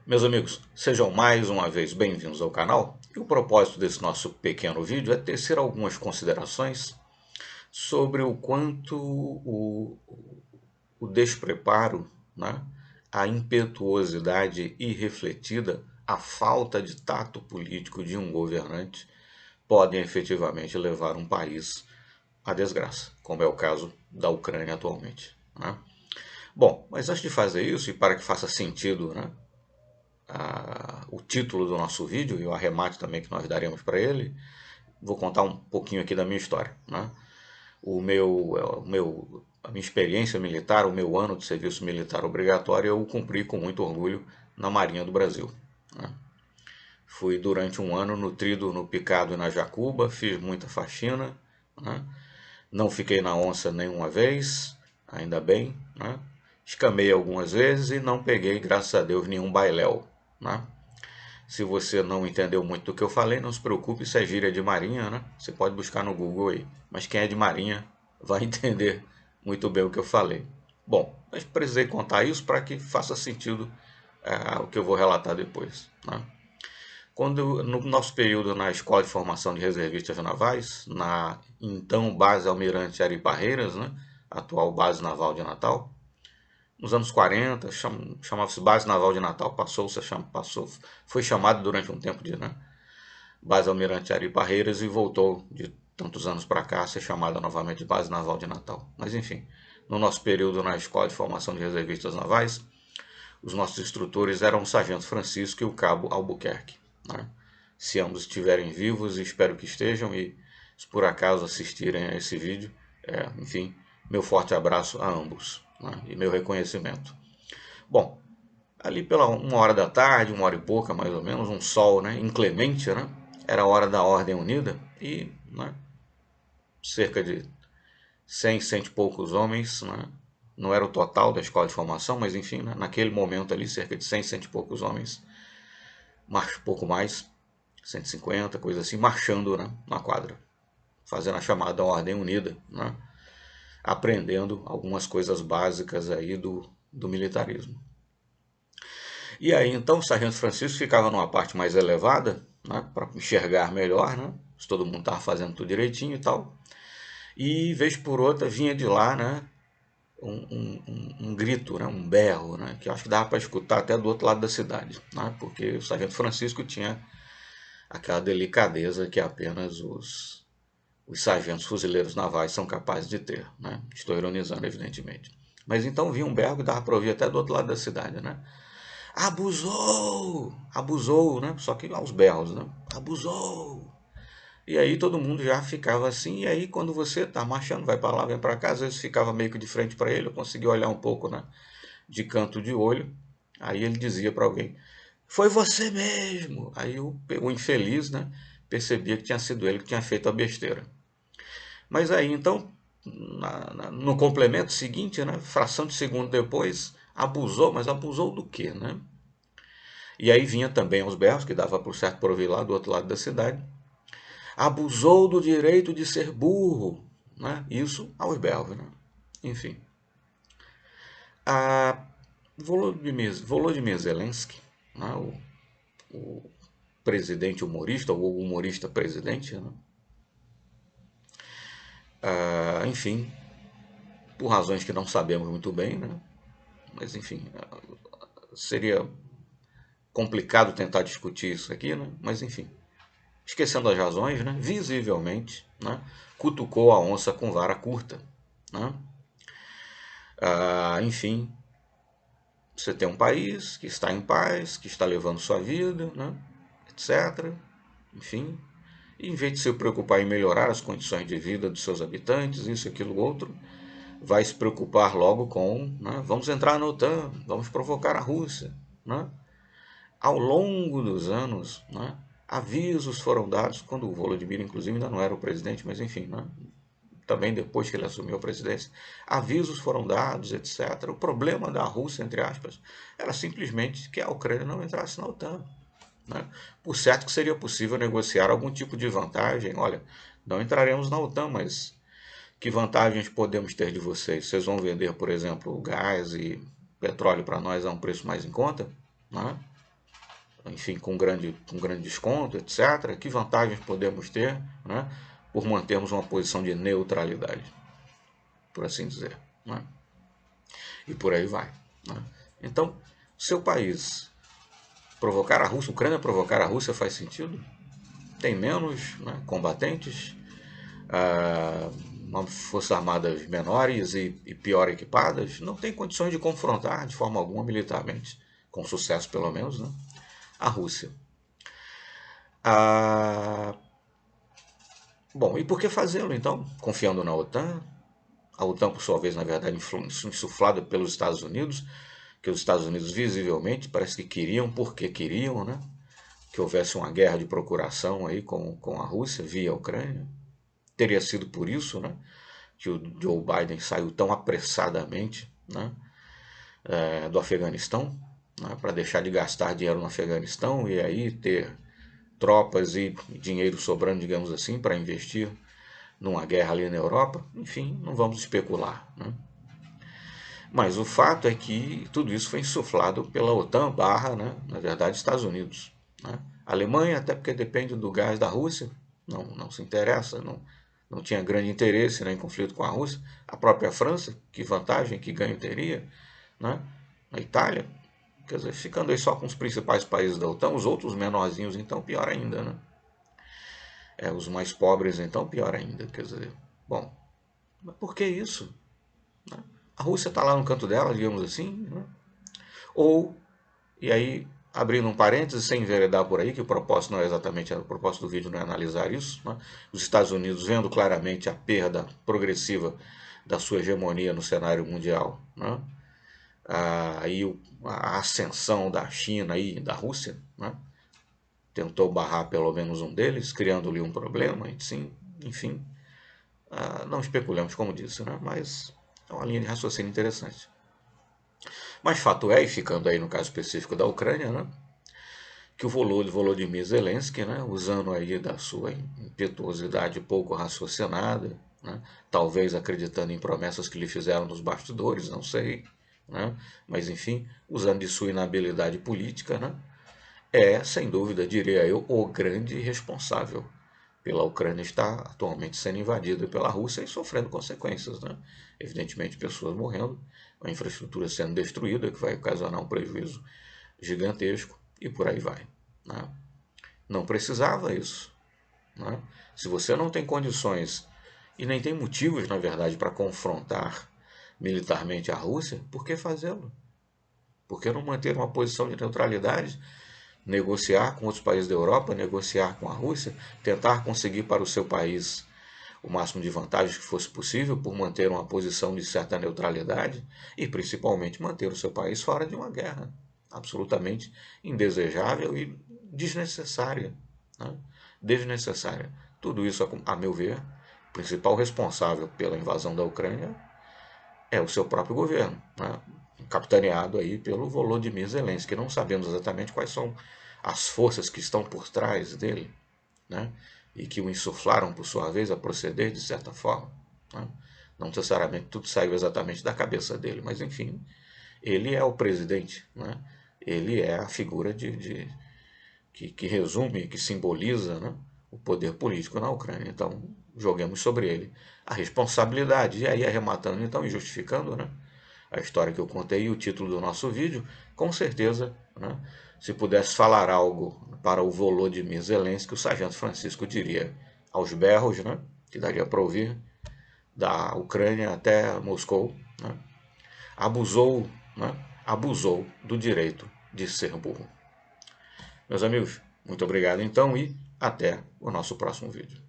Meus amigos, sejam mais uma vez bem-vindos ao canal. E o propósito desse nosso pequeno vídeo é tecer algumas considerações sobre o quanto o despreparo, né, a impetuosidade irrefletida, a falta de tato político de um governante podem efetivamente levar um país à desgraça, como é o caso da Ucrânia atualmente, né? Bom, mas antes de fazer isso, e para que faça sentido, né, o título do nosso vídeo e o arremate também que nós daremos para ele, vou contar um pouquinho aqui da minha história, né? A minha experiência militar, o meu ano de serviço militar obrigatório, eu cumpri com muito orgulho na Marinha do Brasil, né? Fui durante um ano nutrido no Picado e na Jacuba, fiz muita faxina, né? Não fiquei na onça nenhuma vez, ainda bem, né? Escamei algumas vezes e não peguei, graças a Deus, nenhum bailéu, né? Se você não entendeu muito do que eu falei, não se preocupe, isso é gíria de marinha, né? Você pode buscar no Google aí. Mas quem é de marinha vai entender muito bem o que eu falei. Bom, mas precisei contar isso para que faça sentido o que eu vou relatar depois, né? Quando, no nosso período na Escola de Formação de Reservistas Navais, na então Base Almirante Ari Barreiras, né? Atual Base Naval de Natal, nos anos 40, chamava-se Base Naval de Natal, foi chamado durante um tempo de, né, Base Almirante Ari Barreiras e voltou de tantos anos para cá a ser chamada novamente de Base Naval de Natal. Mas enfim, no nosso período na Escola de Formação de Reservistas Navais, os nossos instrutores eram o Sargento Francisco e o Cabo Albuquerque, né? Se ambos estiverem vivos, espero que estejam, e se por acaso assistirem a esse vídeo, enfim, meu forte abraço a ambos, né, e meu reconhecimento. Bom, ali pela 1 hora da tarde, 1 hora e pouca mais ou menos, um sol, né, inclemente, né, era a hora da Ordem Unida e, né, cerca de 100, cento e poucos homens, né, não era o total da escola de formação, mas enfim, né, naquele momento ali, cerca de 100, cento e poucos homens, pouco mais, 150, coisa assim, marchando, né, na quadra, fazendo a chamada Ordem Unida, né, aprendendo algumas coisas básicas aí do militarismo. E aí então o Sargento Francisco ficava numa parte mais elevada, né, para enxergar melhor, né, se todo mundo estava fazendo tudo direitinho e tal. E vez por outra vinha de lá, né, um grito, né, um berro, né, que eu acho que dava para escutar até do outro lado da cidade, né, porque o Sargento Francisco tinha aquela delicadeza que apenas os sargentos fuzileiros navais são capazes de ter, né? Estou ironizando, evidentemente. Mas então vinha um berro que dava para ouvir até do outro lado da cidade, né? Abusou! Abusou, né? Só que aos berros, né? Abusou! E aí todo mundo já ficava assim, e aí quando você tá marchando, vai para lá, vem para cá, às vezes ficava meio que de frente para ele, eu conseguia olhar um pouco, né? De canto de olho, aí ele dizia para alguém, foi você mesmo! Aí o infeliz, né? Percebia que tinha sido ele que tinha feito a besteira. Mas aí então, no complemento seguinte, né, fração de segundo depois, abusou, mas abusou do quê, né? E aí vinha também aos berros, que dava por certo por ouvir lá do outro lado da cidade, abusou do direito de ser burro, né? Isso aos berros, né? Enfim. A Volodymyr Zelensky, né, o presidente humorista, ou humorista presidente, né? Enfim, por razões que não sabemos muito bem, né? Mas enfim, seria complicado tentar discutir isso aqui, né? Mas enfim, esquecendo as razões, né? Visivelmente, né? Cutucou a onça com vara curta, né? Enfim, você tem um país que está em paz, que está levando sua vida, né? Etc. Enfim, e em vez de se preocupar em melhorar as condições de vida dos seus habitantes, isso, aquilo, outro, vai se preocupar logo com, né, vamos entrar na OTAN, vamos provocar a Rússia, né? Ao longo dos anos, né, avisos foram dados, quando o Volodymyr, inclusive, ainda não era o presidente, mas enfim, né, também depois que ele assumiu a presidência, avisos foram dados, etc. O problema da Rússia, entre aspas, era simplesmente que a Ucrânia não entrasse na OTAN, né? Por certo que seria possível negociar algum tipo de vantagem. Olha, não entraremos na OTAN, mas que vantagens podemos ter de vocês? Vocês vão vender, por exemplo, gás e petróleo para nós a um preço mais em conta, né? enfim, com grande desconto, etc. Que vantagens podemos ter, né, por mantermos uma posição de neutralidade, por assim dizer, né? E por aí vai, né? Então, seu país provocar a Rússia, a Ucrânia provocar a Rússia faz sentido? Tem menos, né, combatentes, forças armadas menores e pior equipadas, não tem condições de confrontar de forma alguma militarmente, com sucesso pelo menos, né, a Rússia. Bom, e por que fazê-lo então? Confiando na OTAN? A OTAN, por sua vez, na verdade, insuflada pelos Estados Unidos, que os Estados Unidos visivelmente parece que queriam, porque queriam, né, que houvesse uma guerra de procuração aí com a Rússia via a Ucrânia. Teria sido por isso, né, que o Joe Biden saiu tão apressadamente, né, do Afeganistão, né, para deixar de gastar dinheiro no Afeganistão e aí ter tropas e dinheiro sobrando, digamos assim, para investir numa guerra ali na Europa. Enfim, não vamos especular, né? Mas o fato é que tudo isso foi insuflado pela OTAN barra, né, na verdade, Estados Unidos, né? A Alemanha, até porque depende do gás da Rússia, não se interessa, não tinha grande interesse, né, em conflito com a Rússia. A própria França, que vantagem, que ganho teria, né? A Itália, quer dizer, ficando aí só com os principais países da OTAN, os outros menorzinhos, então, pior ainda, né? Os mais pobres, então, pior ainda, quer dizer, bom, mas por que isso? A Rússia está lá no canto dela, digamos assim, né? Ou, e aí, abrindo um parênteses, sem enveredar por aí, que o propósito não é exatamente, o propósito do vídeo não é analisar isso, né? Os Estados Unidos vendo claramente a perda progressiva da sua hegemonia no cenário mundial, né? Aí a ascensão da China e da Rússia, né, tentou barrar pelo menos um deles, criando-lhe um problema, sim, enfim, não especulamos, como disse, né, mas é uma linha de raciocínio interessante. Mas fato é, e ficando aí no caso específico da Ucrânia, né, que o Volodymyr Zelensky, né, usando aí da sua impetuosidade pouco raciocinada, né, talvez acreditando em promessas que lhe fizeram nos bastidores, não sei, né, mas enfim, usando de sua inabilidade política, né, sem dúvida, diria eu, o grande responsável pela Ucrânia estar atualmente sendo invadida pela Rússia e sofrendo consequências, né? Evidentemente, pessoas morrendo, a infraestrutura sendo destruída, que vai ocasionar um prejuízo gigantesco e por aí vai, né? Não precisava isso, né? Se você não tem condições e nem tem motivos, na verdade, para confrontar militarmente a Rússia, por que fazê-lo? Por que não manter uma posição de neutralidade, negociar com outros países da Europa, negociar com a Rússia, tentar conseguir para o seu país o máximo de vantagens que fosse possível por manter uma posição de certa neutralidade e principalmente manter o seu país fora de uma guerra absolutamente indesejável e desnecessária, né? Desnecessária. Tudo isso, a meu ver, o principal responsável pela invasão da Ucrânia é o seu próprio governo, né? Capitaneado aí pelo Volodymyr Zelensky. Não sabemos exatamente quais são as forças que estão por trás dele, né? E que o insuflaram, por sua vez, a proceder de certa forma, né? Não necessariamente tudo saiu exatamente da cabeça dele, mas enfim, ele é o presidente, né? Ele é a figura que resume, que simboliza, né, o poder político na Ucrânia. Então, joguemos sobre ele a responsabilidade. E aí, arrematando então e justificando, né, a história que eu contei e o título do nosso vídeo, com certeza, né, se pudesse falar algo para o Volodymyr Zelensky, o sargento Francisco diria aos berros, né, que daria para ouvir, da Ucrânia até Moscou, né, abusou, né, abusou do direito de ser burro. Meus amigos, muito obrigado então e até o nosso próximo vídeo.